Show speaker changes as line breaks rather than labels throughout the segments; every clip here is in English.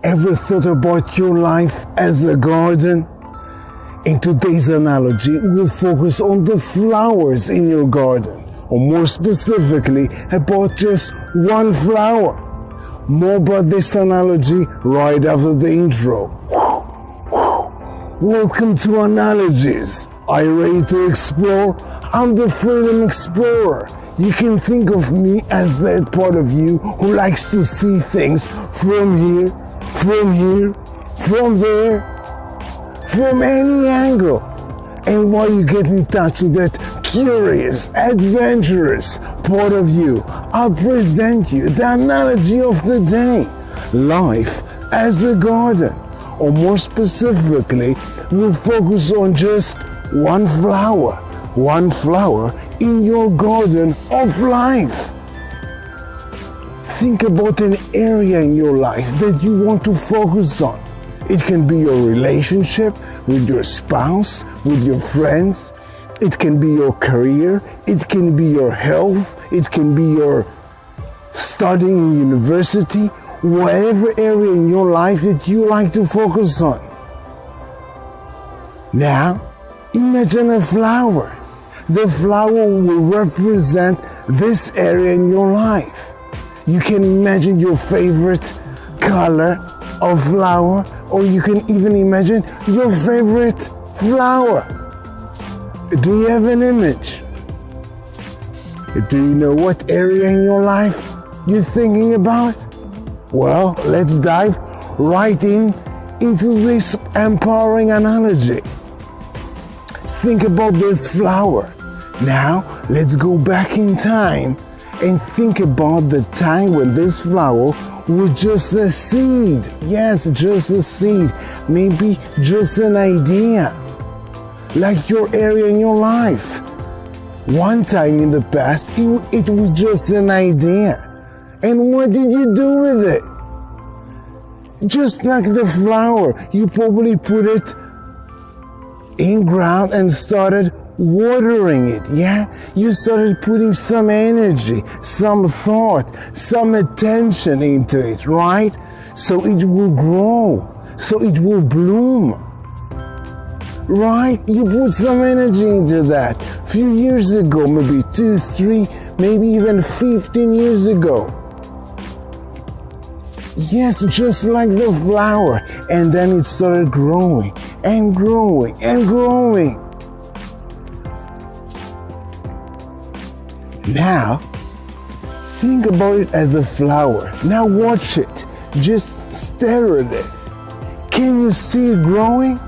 Ever thought about your life as a garden? In today's analogy, we'll focus on the flowers in your garden, or more specifically, about just one flower. More about this analogy right after the intro. Welcome to Analogies. Are you ready to explore? I'm the Freedom Explorer. You can think of me as that part of you who likes to see things from here, from there, from any angle. And while you get in touch with that curious, adventurous part of you, I'll present you the analogy of the day, life as a garden. Or more specifically, we'll focus on just one flower in your garden of life. Think about an area in your life that you want to focus on. It can be your relationship with your spouse, with your friends. It can be your career. It can be your health. It can be your studying in university. Whatever area in your life that you like to focus on. Now, imagine a flower. The flower will represent this area in your life. You can imagine your favorite color of flower, or you can even imagine your favorite flower. Do you have an image? Do you know what area in your life you're thinking about? Well, let's dive right into this empowering analogy. Think about this flower. Now, let's go back in time and think about the time when this flower was just a seed. Yes, just a seed. Maybe just an idea. Like your area in your life. One time in the past, it was just an idea. And what did you do with it? Just like the flower, you probably put it in ground and started watering it, yeah? You started putting some energy, some thought, some attention into it, right? So it will grow, so it will bloom, right? You put some energy into that. A few years ago, maybe 2, 3, maybe even 15 years ago. Yes, just like the flower. And then it started growing and growing and growing. Now, think about it as a flower. Now watch it. Just stare at it. Can you see it growing?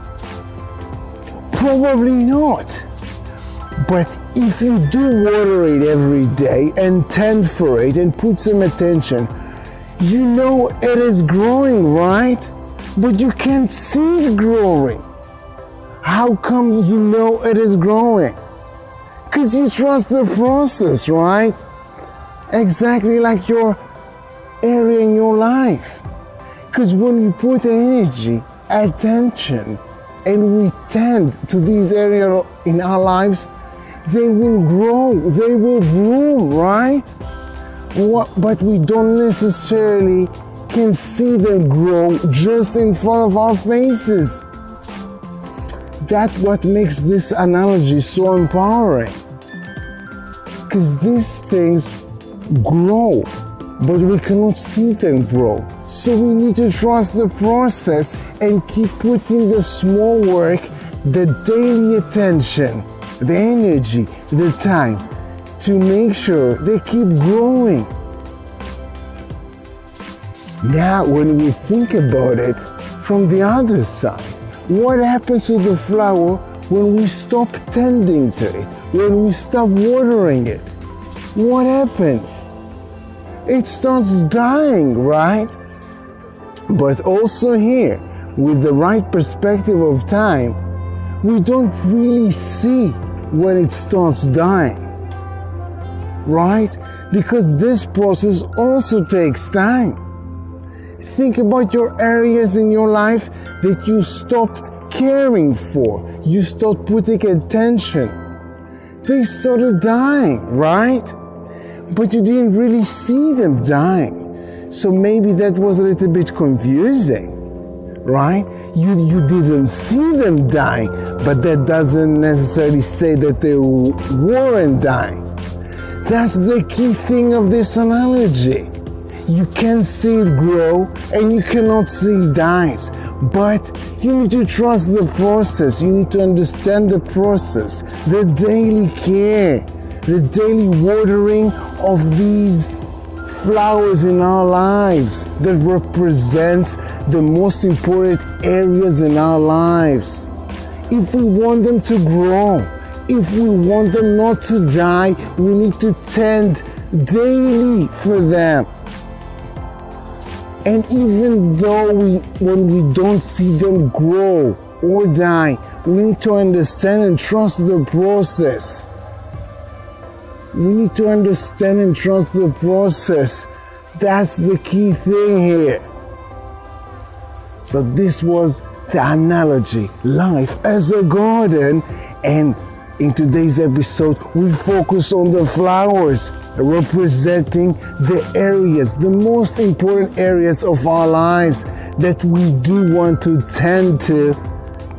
Probably not. But if you do water it every day and tend for it and put some attention, you know it is growing, right? But you can't see it growing. How come you know it is growing? Because you trust the process, right? Exactly like your area in your life. Because when you put energy, attention, and we tend to these areas in our lives, they will grow, they will bloom, right? But we don't necessarily can see them grow just in front of our faces. That's what makes this analogy so empowering. Because these things grow, but we cannot see them grow. So we need to trust the process and keep putting the small work, the daily attention, the energy, the time, to make sure they keep growing. Now, when we think about it from the other side, what happens to the flower when we stop tending to it, when we stop watering it? What happens? It starts dying, right? But also here, with the right perspective of time, we don't really see when it starts dying, right? Because this process also takes time. Think about your areas in your life that you stopped caring for. You stopped putting attention. They started dying, right? But you didn't really see them dying. So maybe that was a little bit confusing, right? You didn't see them dying, but that doesn't necessarily say that they weren't dying. That's the key thing of this analogy. You can see it grow and you cannot see it dies. But you need to trust the process. You need to understand the process, the daily care, the daily watering of these flowers in our lives that represents the most important areas in our lives. If we want them to grow, if we want them not to die, we need to tend daily for them. And even though when we don't see them grow or die, we need to understand and trust the process. We need to understand and trust the process. That's the key thing here. So this was the analogy, life as a garden. And in today's episode, we focus on the flowers representing the areas, the most important areas of our lives that we do want to tend to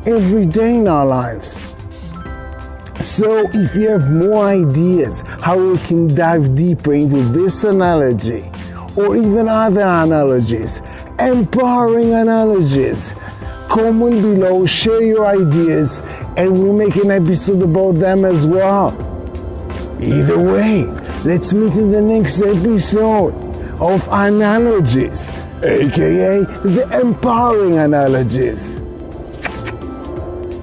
every day in our lives. So if you have more ideas how we can dive deeper into this analogy or even other analogies, empowering analogies, comment below, share your ideas, and we'll make an episode about them as well. Either way, let's meet in the next episode of Analogies, aka the empowering analogies.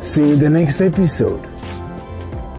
See you in the next episode.